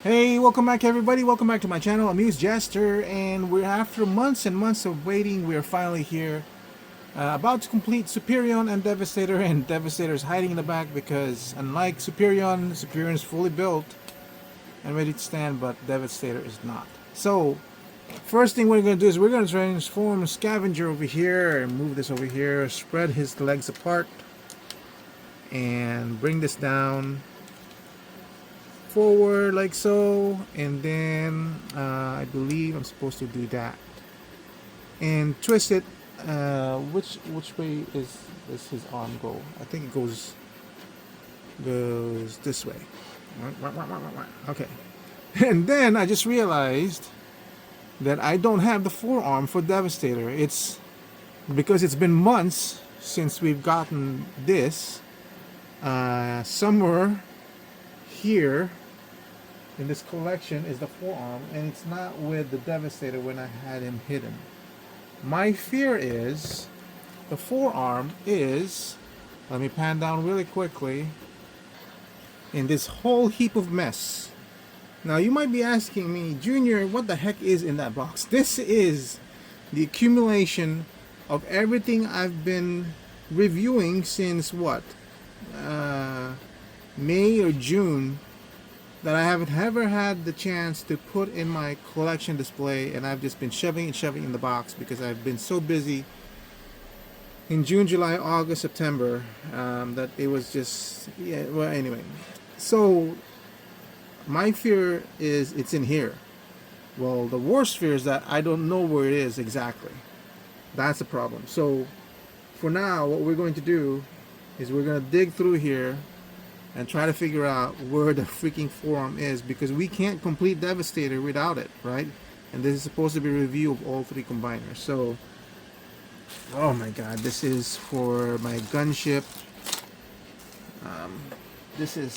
Hey, welcome back everybody. Welcome back to my channel, Amused Jester, and we're after months and months of waiting, we're finally here. About to complete Superion and Devastator, and Devastator is hiding in the back because unlike Superion, Superion is fully built and ready to stand, but Devastator is not. So, first thing we're going to do is we're going to transform Scavenger over here and move this over here, spread his legs apart, and bring this down forward like so, and then I believe I'm supposed to do that and twist it. Which way is his arm go? I think it goes this way. Okay. And then I just realized that I don't have the forearm for Devastator. It's because it's been months since we've gotten this. Somewhere here in this collection is the forearm, and it's not with the Devastator when I had him hidden. My fear is the forearm is, let me pan down really quickly, in this whole heap of mess. Now you might be asking me, Junior, what the heck is in that box? This is the accumulation of everything I've been reviewing since what? May or June, that I haven't ever had the chance to put in my collection display, and I've just been shoving and shoving in the box because I've been so busy in June, July, August, September, that it was just, yeah, well, anyway. So my fear is it's in here. Well, the worst fear is that I don't know where it is exactly. That's the problem. So for now, what we're going to do is we're going to dig through here and try to figure out where the freaking forearm is, because we can't complete Devastator without it, right? And this is supposed to be a review of all three combiners. So, oh my god, this is for my gunship. This is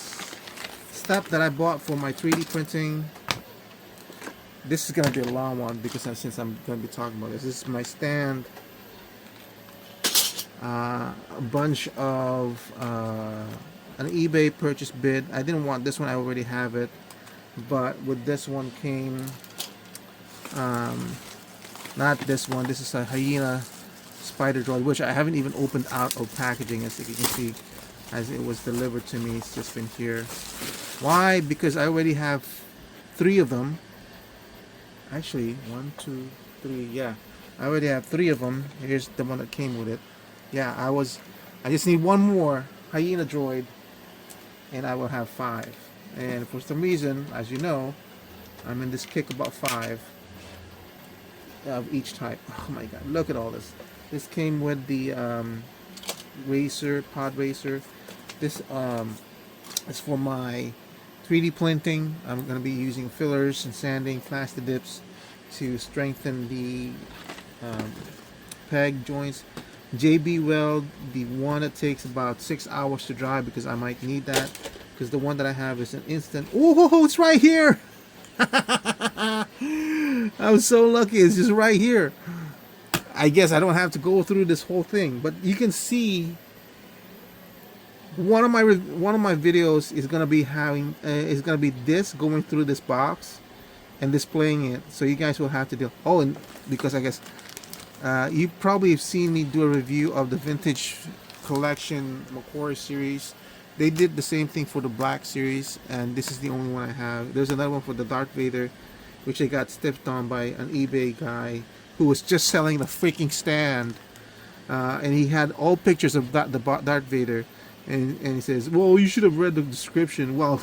stuff that I bought for my 3D printing. This is going to be a long one because since I'm going to be talking about this. This is my stand. A bunch of an eBay purchase bid. I didn't want this one, I already have it, but with this one came not this one, this is a hyena spider droid, which I haven't even opened out of packaging, as you can see, as it was delivered to me. It's just been here. Why? Because I already have 3 of them. Actually, 1, 2, 3, yeah, I already have 3 of them. Here's the one that came with it. Yeah, I just need one more hyena droid and I will have 5. And for some reason, as you know, I'm in this kick about 5 of each type. Oh my god, look at all this. This came with the pod racer. This is for my 3D printing. I'm going to be using fillers and sanding, plastic dips to strengthen the peg joints. JB Weld, the one that takes about 6 hours to dry, because I might need that, because the one that I have is an instant. Oh, it's right here. I was so lucky, it's just right here. I guess I don't have to go through this whole thing, but you can see one of my videos is gonna be having is gonna be this going through this box and displaying it, so you guys will have to do. Oh, and because I guess you probably have seen me do a review of the vintage collection McQuarrie series. They did the same thing for the Black series, and this is the only one I have. There's another one for the Darth Vader, which I got stiffed on by an eBay guy who was just selling the freaking stand, and he had all pictures of the Darth Vader, and he says, well, you should have read the description. Well,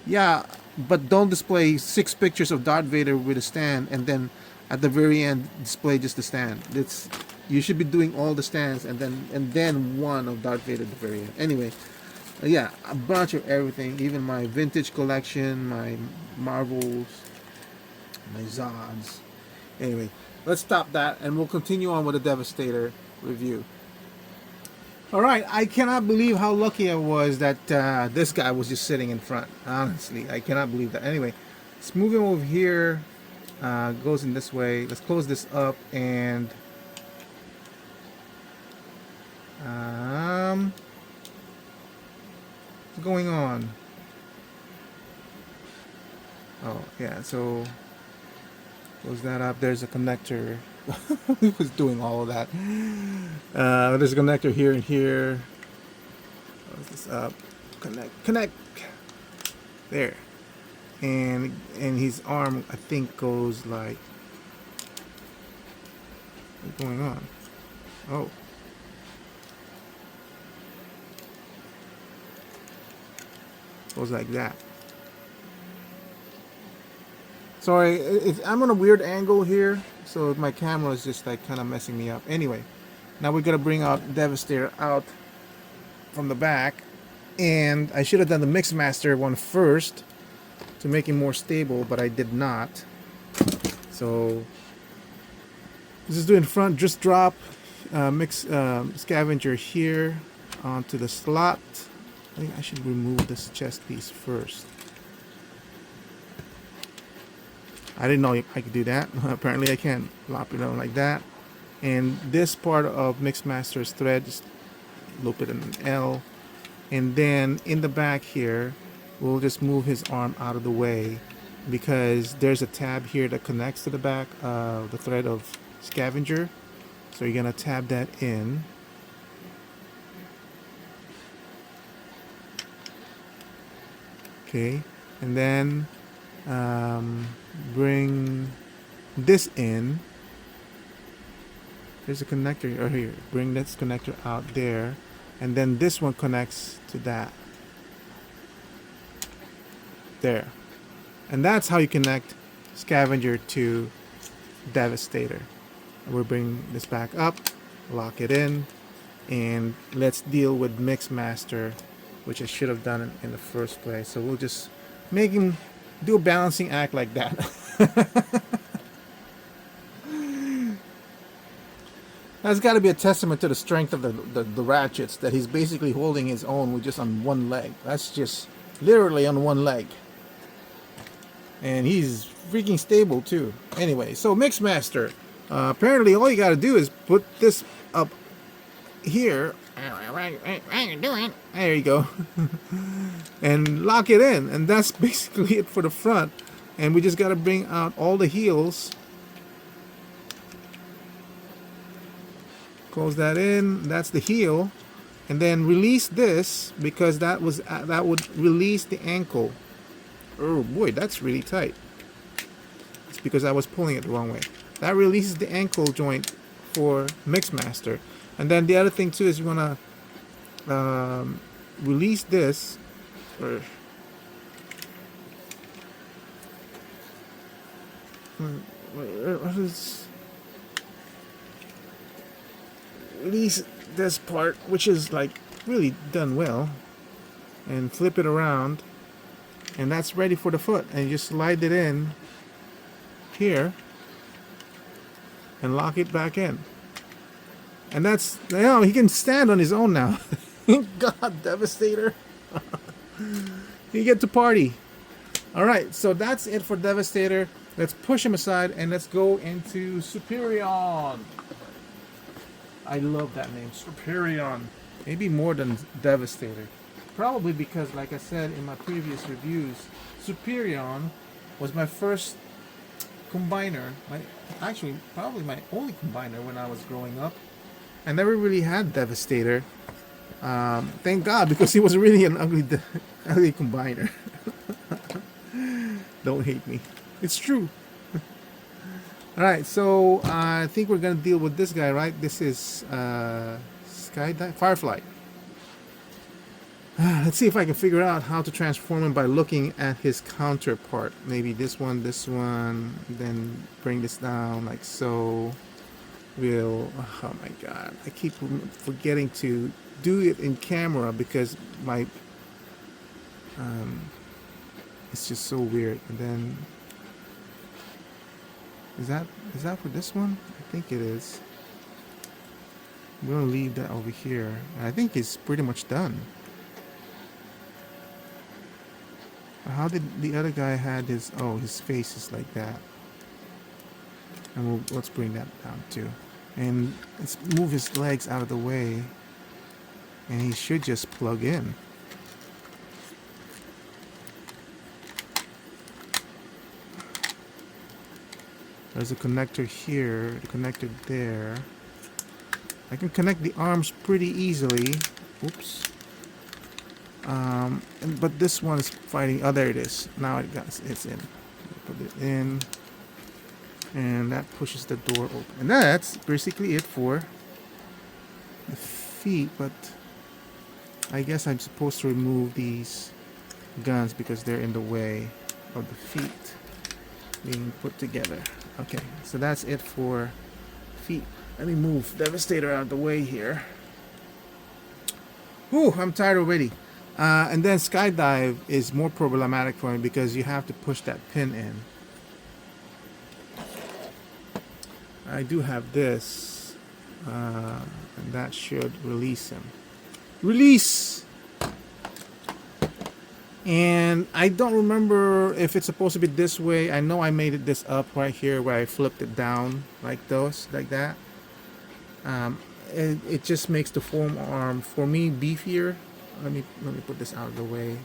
yeah, but don't display 6 pictures of Darth Vader with a stand and then at the very end display just the stand. You should be doing all the stands and then one of Darth Vader at the very end. Anyway, yeah, a bunch of everything, even my vintage collection, my Marvels, my Zods. Anyway, let's stop that and we'll continue on with the Devastator review. Alright, I cannot believe how lucky I was that this guy was just sitting in front. Honestly, I cannot believe that. Anyway, let's move him over here. Goes in this way. Let's close this up and what's going on? Oh yeah, so close that up. There's a connector. He was doing all of that. There's a connector here and here. Close this up. Connect. There. And his arm, I think, goes like. What's going on? Oh. Goes like that. Sorry, I'm on a weird angle here, so my camera is just like kind of messing me up. Anyway, now we're gonna bring out Devastator out from the back, and I should have done the Mixmaster one first to make him more stable, but I did not. So this is doing front, just drop scavenger here onto the slot. I think I should remove this chest piece first. I didn't know I could do that. Apparently I can. Lop it on like that. And this part of Mixmaster's thread, just loop it in an L. And then in the back here, we'll just move his arm out of the way because there's a tab here that connects to the back of the thread of scavenger. So you're going to tab that in. Okay. And then bring this in. There's a connector right here. Bring this connector out there, and then this one connects to that. There. And that's how you connect Scavenger to Devastator. We'll bring this back up, lock it in, and let's deal with Mixmaster, which I should have done in the first place. So we'll just make him do a balancing act like that. That's got to be a testament to the strength of the ratchets, that he's basically holding his own with just on one leg. That's just literally on one leg. And he's freaking stable too. Anyway, so Mixmaster. Apparently all you got to do is put this up here. There you go. And lock it in. And that's basically it for the front. And we just got to bring out all the heels. Close that in. That's the heel. And then release this, because that would release the ankle. Oh boy, that's really tight. It's because I was pulling it the wrong way. That releases the ankle joint for Mixmaster. And then the other thing too is you want to release this. What is, release this part, which is like really done well, and flip it around, and that's ready for the foot. And you just slide it in here and lock it back in. And that's, you know, he can stand on his own now. God, Devastator. You get to party. Alright, so that's it for Devastator. Let's push him aside and let's go into Superion. I love that name, Superion. Maybe more than Devastator. Probably because, like I said in my previous reviews, Superion was my first combiner. Actually, probably my only combiner when I was growing up. I never really had Devastator. Thank God, because he was really an ugly combiner. Don't hate me. It's true. Alright, so I think we're going to deal with this guy, right? This is Firefly. Let's see if I can figure out how to transform him by looking at his counterpart. Maybe this one, then bring this down like so. Oh my God, I keep forgetting to do it in camera because my it's just so weird. And then is that for this one? I think it is. I'm gonna leave that over here. I think it's pretty much done. How did the other guy had his? Oh, his face is like that. And let's bring that down too. And let's move his legs out of the way. And he should just plug in. There's a connector here, the connector there. I can connect the arms pretty easily. Oops. But this one is fighting. Oh, there it is. Now it's in. Put it in, and that pushes the door open. And that's basically it for the feet. But I guess I'm supposed to remove these guns because they're in the way of the feet being put together. Okay, so that's it for feet. Let me move Devastator out of the way here. Whew, I'm tired already. And then Skydive is more problematic for me because you have to push that pin in. I do have this, and that should release him. Release! And I don't remember if it's supposed to be this way. I know I made it this up right here where I flipped it down like that. It just makes the forearm for me beefier. Let me put this out of the way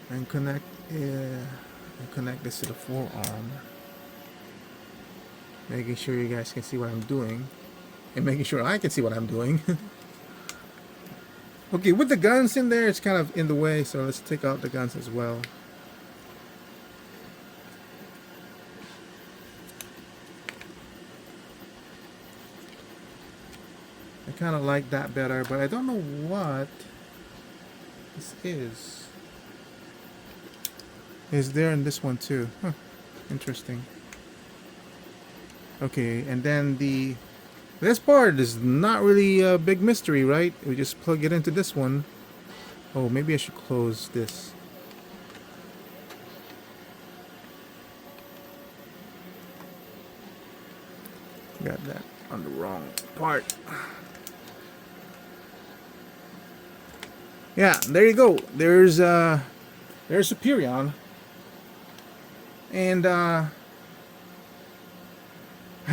and connect this to the forearm, making sure you guys can see what I'm doing and making sure I can see what I'm doing. Okay, with the guns in there, it's kind of in the way, so let's take out the guns as well. I kind of like that better, but I don't know what this is. Is there in this one too? Huh, interesting. Okay, and then this part is not really a big mystery, right? We just plug it into this one. Oh, maybe I should close this. Got that on the wrong part. Yeah, there you go. There's Superion. And I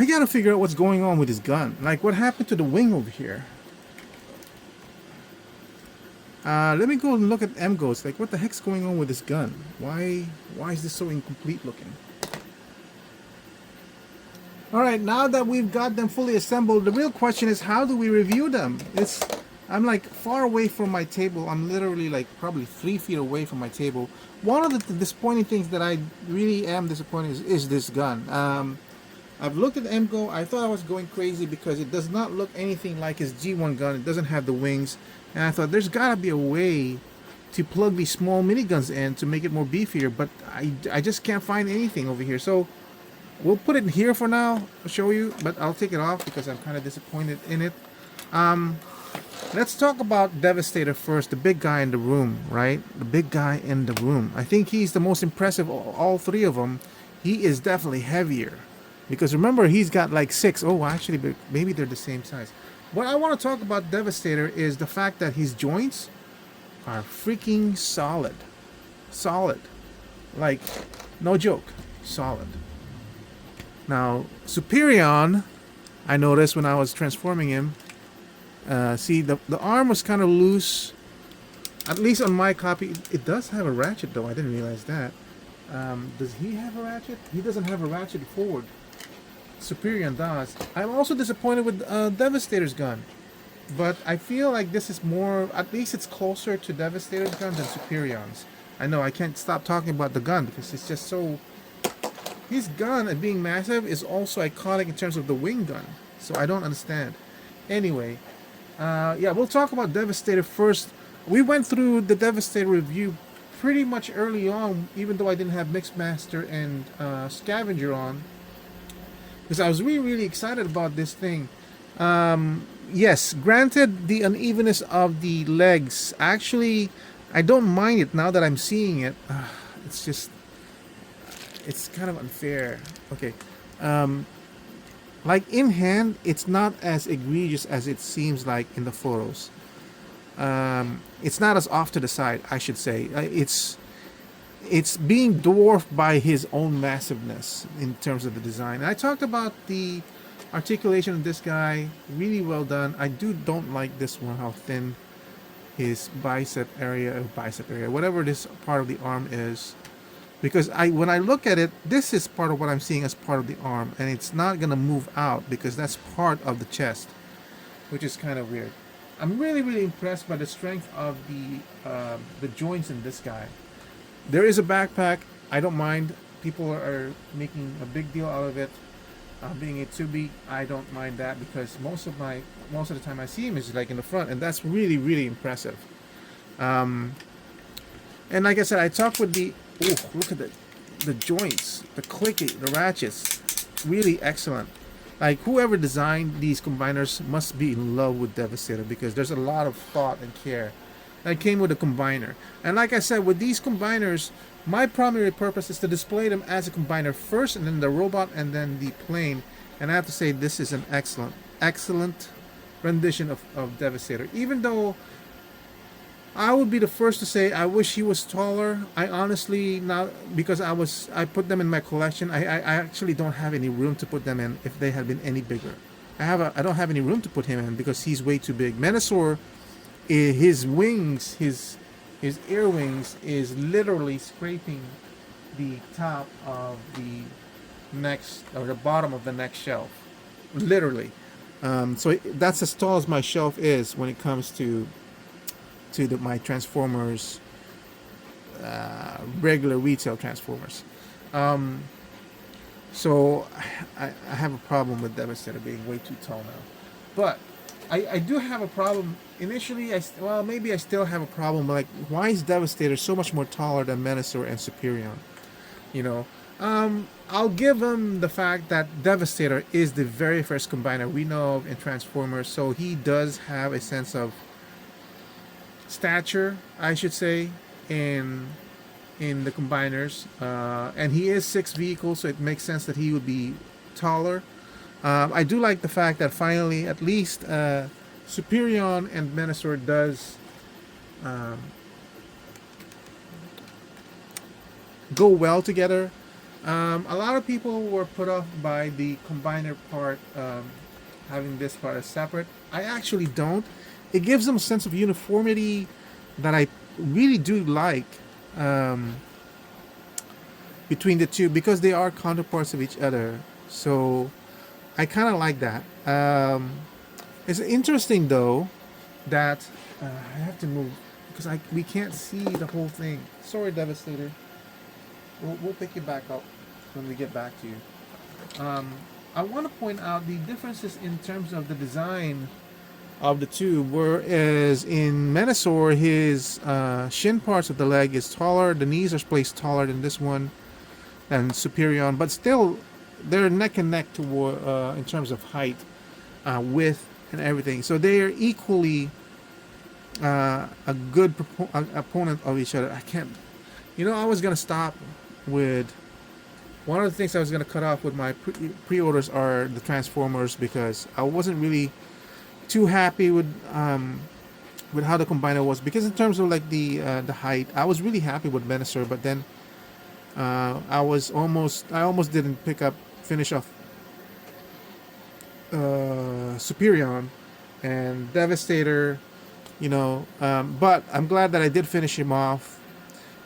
gotta figure out what's going on with his gun. Like, what happened to the wing over here? Let me go and look at M-Ghost. Like, what the heck's going on with this gun? Why is this so incomplete looking? Alright, now that we've got them fully assembled, the real question is, how do we review them? I'm like far away from my table. I'm literally like probably 3 feet away from my table. One of the disappointing things that I really am disappointed is this gun. I've looked at M-Go. I thought I was going crazy because it does not look anything like his G1 gun. It doesn't have the wings. And I thought there's gotta be a way to plug these small miniguns in to make it more beefier, but I just can't find anything over here. So we'll put it in here for now. I'll show you, but I'll take it off because I'm kind of disappointed in it. Let's talk about Devastator first, the big guy in the room, right? The big guy in the room. I think he's the most impressive of all 3 of them. He is definitely heavier. Because remember, he's got like 6. Oh, actually, maybe they're the same size. What I want to talk about Devastator is the fact that his joints are freaking solid. Solid. Like, no joke. Solid. Now, Superion, I noticed when I was transforming him, see, the arm was kind of loose. At least on my copy. It does have a ratchet, though. I didn't realize that. Does he have a ratchet? He doesn't have a ratchet forward. Superion does. I'm also disappointed with Devastator's gun. But I feel like this is more... At least it's closer to Devastator's gun than Superion's. I know, I can't stop talking about the gun because it's just so... His gun, at being massive, is also iconic in terms of the wing gun. So I don't understand. Anyway... yeah, we'll talk about Devastator first. We went through the Devastator review pretty much early on, even though I didn't have Mixmaster and Scavenger on, because I was really excited about this thing. Yes, granted, the unevenness of the legs, actually, I don't mind it now that I'm seeing it. It's just, it's kind of unfair. Okay. Like in hand, it's not as egregious as it seems like in the photos. It's not as off to the side, I should say. It's being dwarfed by his own massiveness in terms of the design. And I talked about the articulation of this guy, really well done. I don't like this one, how thin his bicep area, whatever this part of the arm is. because when I look at it, this is part of what I'm seeing as part of the arm, and it's not gonna move out because that's part of the chest, which is kind of weird. I'm really really impressed by the strength of the joints in this guy. There is a backpack. I don't mind. People are making a big deal out of it. Being a 2B, I don't mind that because most of the time I see him is like in the front, and that's really really impressive. Um, and like I said, I talked with the. Oh, look at the joints, the clicky, the ratchets, really excellent. Like whoever designed these combiners must be in love with Devastator because there's a lot of thought and care. And it came with a combiner, and like I said, with these combiners, my primary purpose is to display them as a combiner first, and then the robot, and then the plane. And I have to say, this is an excellent rendition of Devastator. Even though I would be the first to say I wish he was taller. I honestly now because I put them in my collection. I actually don't have any room to put them in if they had been any bigger. I don't have any room to put him in because he's way too big. Menasor, his wings, his ear wings is literally scraping the top of the next or the bottom of the next shelf, literally. So that's as tall as my shelf is when it comes to my Transformers, regular retail Transformers. Um, so I have a problem with Devastator being way too tall now, but I do have a problem. Initially, maybe I still have a problem. Like, why is Devastator so much more taller than Menasor and Superion? You know, I'll give him the fact that Devastator is the very first combiner we know of in Transformers, so he does have a sense of stature, I should say, in the combiners, and he is 6 vehicles, so it makes sense that he would be taller. I do like the fact that finally, at least, Superion and Menasor does go well together. A lot of people were put off by the combiner part, having this part as separate. I actually don't. It gives them a sense of uniformity that I really do like, between the two because they are counterparts of each other. So I kind of like that. It's interesting though that I have to move because we can't see the whole thing. Sorry, Devastator. We'll pick you back up when we get back to you. I want to point out the differences in terms of the design of the two. Whereas in Menasor, his shin parts of the leg is taller, the knees are placed taller than this one, and Superion, but still they're neck and neck toward in terms of height, width, and everything. So they are equally a good opponent of each other. I can't. I was gonna stop with one of the things I was gonna cut off with my pre-orders are the Transformers because I wasn't really too happy with how the combiner was, because in terms of like the height, I was really happy with Menasor, but then I almost didn't finish off Superion and Devastator, but I'm glad that I did finish him off,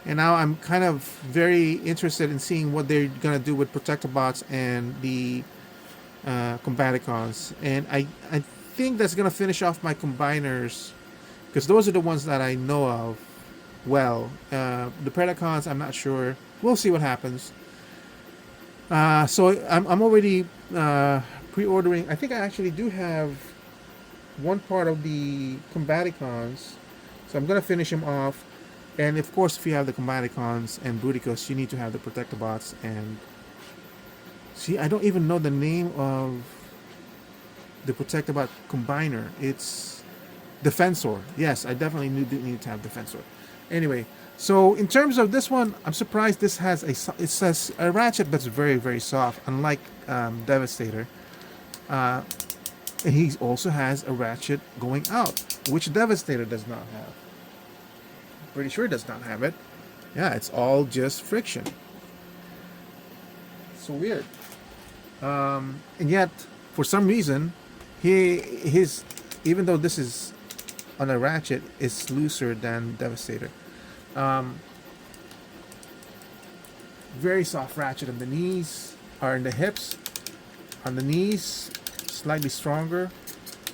and now I'm kind of very interested in seeing what they're gonna do with Protectobots and the Combaticons, and I think that's gonna finish off my combiners because those are the ones that I know of well. The Predacons, I'm not sure. We'll see what happens. So I'm already pre-ordering. I think I actually do have one part of the Combaticons, so I'm gonna finish them off. And of course, if you have the Combaticons and Bruticus, you need to have the Protectobots. And see, I don't even know the name of the Protectobot combiner. It's Defensor. Yes, I definitely need to have Defensor. Anyway, so in terms of this one, I'm surprised this has it says a ratchet that's very very soft, unlike Devastator. And he also has a ratchet going out, which Devastator does not have. Pretty sure it does not have it. Yeah, it's all just friction. So weird. And yet, for some reason, his even though this is on a ratchet, is looser than Devastator. Very soft ratchet on the knees, or in the hips. On the knees, slightly stronger.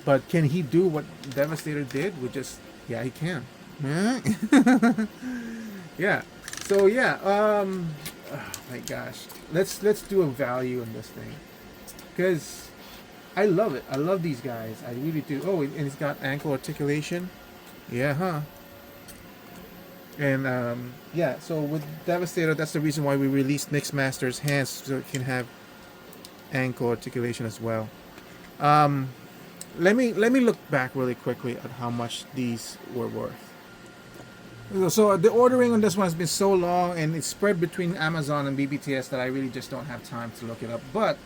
But can he do what Devastator did? With just, yeah, he can. Yeah. So yeah. Oh my gosh. Let's do a value on this thing, because I love it. I love these guys. I really do. Oh, and it's got ankle articulation. Yeah, huh? And yeah. So with Devastator, that's the reason why we released Mixed Master's hands, so it can have ankle articulation as well. Um, let me look back really quickly at how much these were worth. So the ordering on this one has been so long, and it's spread between Amazon and BBTS, that I really just don't have time to look it up. But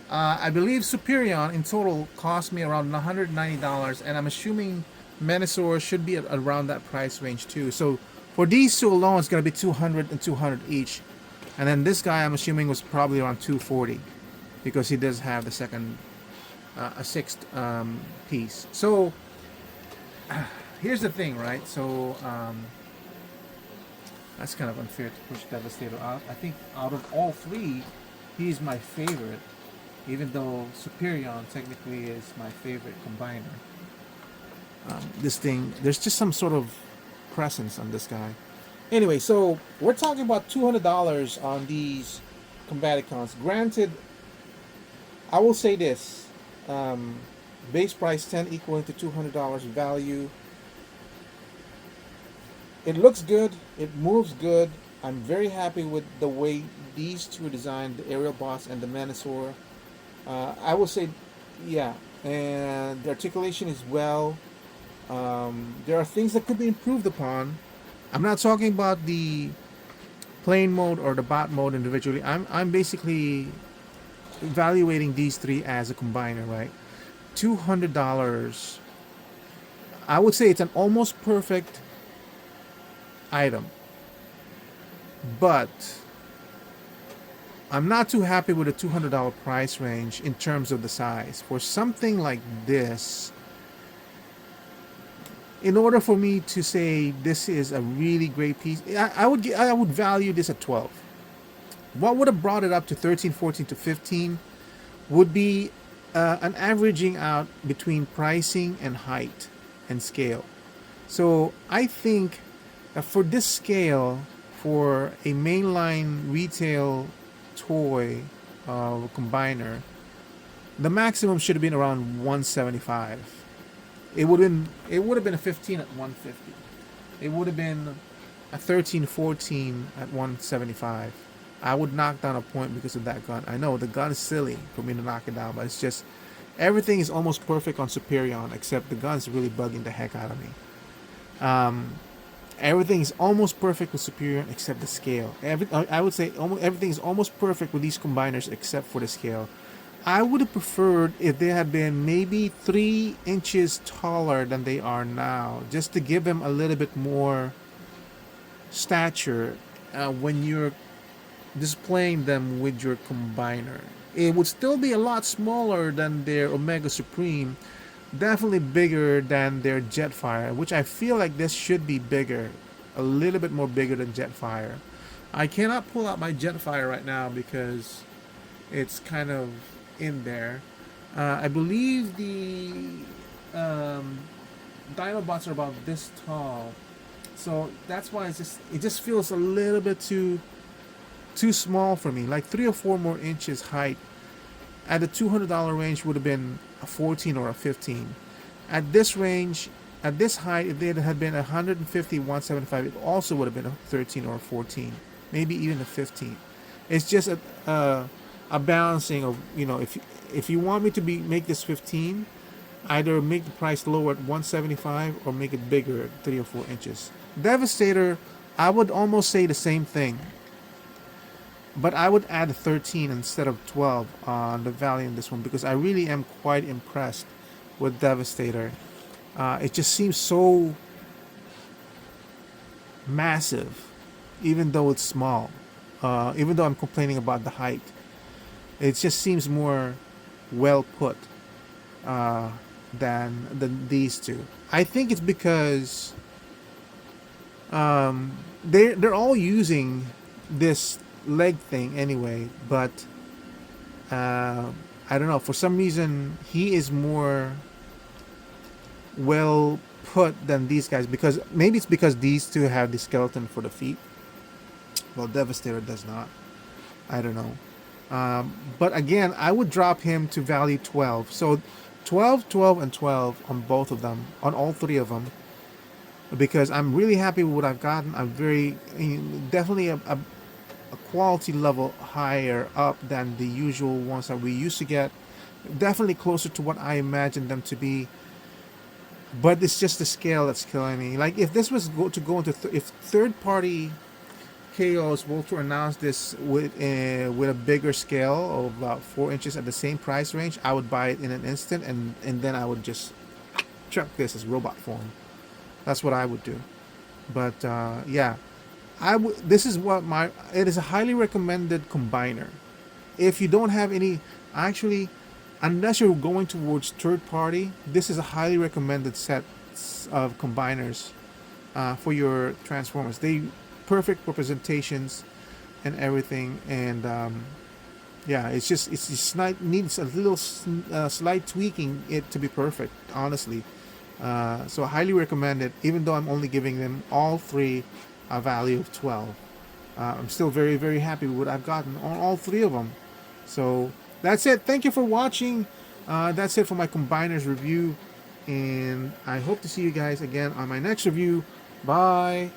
I believe Superion in total cost me around $190, and I'm assuming Menasor should be at around that price range too. So for these two alone, it's going to be 200 and 200 each. And then this guy, I'm assuming, was probably around 240, because he does have the second, a sixth piece. So here's the thing, right? So that's kind of unfair to push Devastator out. I think out of all three, he's my favorite, even though Superion technically is my favorite combiner. This thing, there's just some sort of presence on this guy. Anyway, so we're talking about $200 on these Combaticons. Granted, I will say this. Base price 10 equaling to $200 value. It looks good. It moves good. I'm very happy with the way these two are designed, the Aerial Boss and the Menasor. I will say, yeah, and the articulation is well. There are things that could be improved upon. I'm not talking about the plane mode or the bot mode individually. I'm basically evaluating these three as a combiner, right? $200. I would say it's an almost perfect item, but I'm not too happy with a $200 price range in terms of the size. For something like this, in order for me to say this is a really great piece, I would value this at 12. What would have brought it up to 13, 14 to 15 would be an averaging out between pricing and height and scale. So I think for this scale, for a mainline retail toy combiner, the maximum should have been around 175. It would have been a 15 at 150. It would have been a 13, 14 at 175. I would knock down a point because of that gun. I know the gun is silly for me to knock it down, but it's just everything is almost perfect on Superion, except the gun's really bugging the heck out of me. Everything is almost perfect with Superion except the scale. I would say almost everything is almost perfect with these combiners except for the scale. I would have preferred if they had been maybe 3 inches taller than they are now, just to give them a little bit more stature when you're displaying them with your combiner. It would still be a lot smaller than their Omega Supreme, definitely bigger than their Jetfire, which I feel like this should be bigger, a little bit more bigger than Jetfire. I cannot pull out my Jetfire right now because it's kind of in there. I believe the Dinobots are about this tall, so that's why it just feels a little bit too small for me. Like 3 or 4 more inches height at the $200 range would have been a 14 or a 15. At this range, at this height, if they had been 150, 175, it also would have been a 13 or a 14, maybe even a 15. It's just a balancing of, if you want me to make this 15, either make the price lower at 175 or make it bigger at 3 or 4 inches. Devastator, I would almost say the same thing, but I would add a 13 instead of 12 on the value in this one, because I really am quite impressed with Devastator. It just seems so massive, even though it's small. Even though I'm complaining about the height, it just seems more well put than these two. I think it's because they're all using this leg thing anyway, but I don't know. For some reason, he is more well put than these guys, because maybe it's because these two have the skeleton for the feet. Well, Devastator does not. I don't know. But again, I would drop him to value 12. So 12, 12, and 12 on both of them, on all three of them, because I'm really happy with what I've gotten. I'm very, definitely a quality level higher up than the usual ones that we used to get. Definitely closer to what I imagined them to be. But it's just the scale that's killing me. Like if this was to go into if third party KOs were to announce this with a bigger scale of about 4 inches at the same price range, I would buy it in an instant, and then I would just chuck this as robot form. That's what I would do. But yeah, this is what it is a highly recommended combiner. If you don't have any, actually, unless you're going towards third party, this is a highly recommended set of combiners for your Transformers. They perfect representations and everything, and yeah, it's just needs a little slight tweaking it to be perfect, honestly. So I highly recommend it, even though I'm only giving them all three a value of 12. I'm still very, very happy with what I've gotten on all three of them. So that's it. Thank you for watching. That's it for my combiners review, and I hope to see you guys again on my next review. Bye.